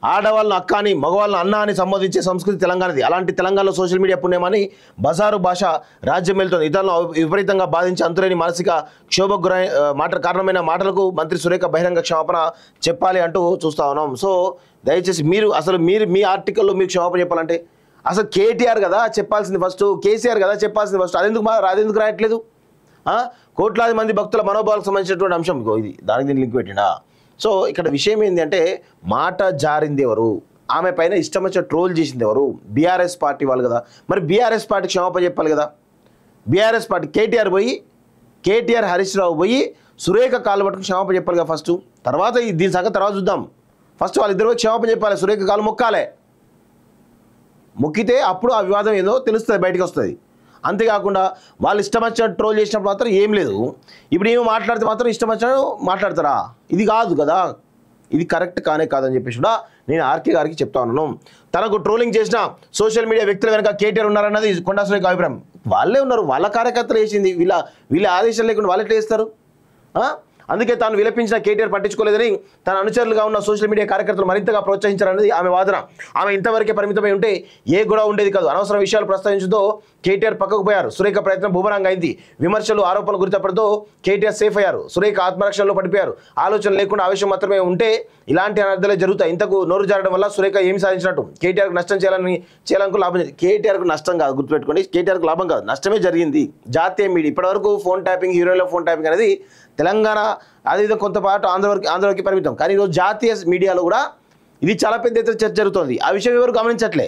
ఆడవాళ్ళని అక్క అని మగవాళ్ళని అన్న అని సంబోధించే సంస్కృతి తెలంగాణది. అలాంటి తెలంగాణలో సోషల్ మీడియా పుణ్యమని బజారు భాష రాజ్యం వెళ్తుంది. ఇతరులను విపరీతంగా బాధించి అంతులేని మానసిక క్షోభకు గురై కారణమైన మాటలకు మంత్రి సురేఖ బహిరంగ క్షమాపణ చెప్పాలి అంటూ చూస్తా ఉన్నాం. సో దయచేసి మీరు మీ ఆర్టికల్లో మీకు క్షమాపణ చెప్పాలంటే అసలు కేటీఆర్ కదా చెప్పాల్సింది ఫస్ట్, కేసీఆర్ కదా చెప్పాల్సింది ఫస్ట్. అదెందుకు రాయట్లేదు? కోట్లాది మంది భక్తుల మనోభావాలకు సంబంధించినటువంటి అంశం ఇది, దానికి దీన్ని లింక్ పెట్టినా. సో ఇక్కడ విషయం ఏంటి అంటే మాట జారింది ఎవరు, ఆమె పైన ఇష్టం వచ్చిన ట్రోల్ చేసింది ఎవరు? బీఆర్ఎస్ పార్టీ వాళ్ళు కదా. మరి బీఆర్ఎస్ పార్టీ క్షమాపణ చెప్పాలి కదా. బీఆర్ఎస్ పార్టీ కేటీఆర్ హరీష్ రావు పోయి సురేఖ కాలు పట్టుకుని క్షమాపణ చెప్పాలి కదా ఫస్ట్. తర్వాత దీని సంగతి తర్వాత చూద్దాం. ఫస్ట్ వాళ్ళిద్దరు క్షమాపణ చెప్పాలి, సురేఖ కాలు మొక్కాలే. మొక్కితే అప్పుడు ఆ వివాదం ఏదో తెలుస్తుంది, బయటకు వస్తుంది. అంతేకాకుండా వాళ్ళు ఇష్టం వచ్చినట్టు ట్రోల్ చేసినప్పుడు మాత్రం ఏం లేదు. ఇప్పుడు ఏమో మాట్లాడితే మాత్రం ఇష్టం వచ్చినట్టు మాట్లాడతారా? ఇది కాదు కదా, ఇది కరెక్ట్ కాదని చెప్పేసి కూడా నేను ఆర్కే గారికి చెప్తా ఉన్నాను. తనకు ట్రోలింగ్ చేసిన సోషల్ మీడియా వ్యక్తుల వెనక కేటీఆర్ ఉన్నారన్నది కొండా సురేఖ అభిప్రాయం. వాళ్ళే ఉన్నారు, వాళ్ళ కార్యకర్తలు వేసింది, వీళ్ళ ఆదేశాలు లేకుండా వాళ్ళు ఎట్లా వేస్తారు? అందుకే తాను విలపించిన కేటీఆర్ పట్టించుకోలేదని తన అనుచరులుగా ఉన్న సోషల్ మీడియా కార్యకర్తలు మరింతగా ప్రోత్సహించారన్నది ఆమె వాదన. ఆమె ఇంతవరకే పరిమితమై ఉంటే ఏ గొడవ ఉండేది కాదు. అనవసర విషయాలు ప్రస్తావించడంతో కేటీఆర్ పక్కకు పోయారు. సురేఖ ప్రయత్నం బూమరాంగ్ అయింది. విమర్శలు ఆరోపణలు గురితప్పడంతో కేటీఆర్ సేఫ్ అయ్యారు. సురేఖ ఆత్మరక్షణలో పడిపోయారు. ఆలోచన లేకుండా ఆవేశం మాత్రమే ఉంటే ఇలాంటి అనర్థాలే జరుగుతాయి. ఇంతకు నోరు జారడం వల్ల సురేఖ ఏమి సాధించినట్టు? కేటీఆర్కు నష్టం చేయాలకు లాభం. కేటీఆర్కు నష్టం కాదు, గుర్తుపెట్టుకోండి. కేటీఆర్కు లాభం కాదు, నష్టమే జరిగింది. జాతీయ మీడియా ఇప్పటివరకు ఫోన్ ట్యాపింగ్, హీరోయిన్ల ఫోన్ ట్యాపింగ్ అనేది తెలంగాణ అదేవిధంగా కొంత పాటు ఆంధ్రవరకు పరిమితం. కానీ ఈరోజు జాతీయ మీడియాలో కూడా ఇది చాలా పెద్ద ఎత్తున చర్చ జరుగుతుంది. ఆ విషయం ఎవరు గమనించట్లే.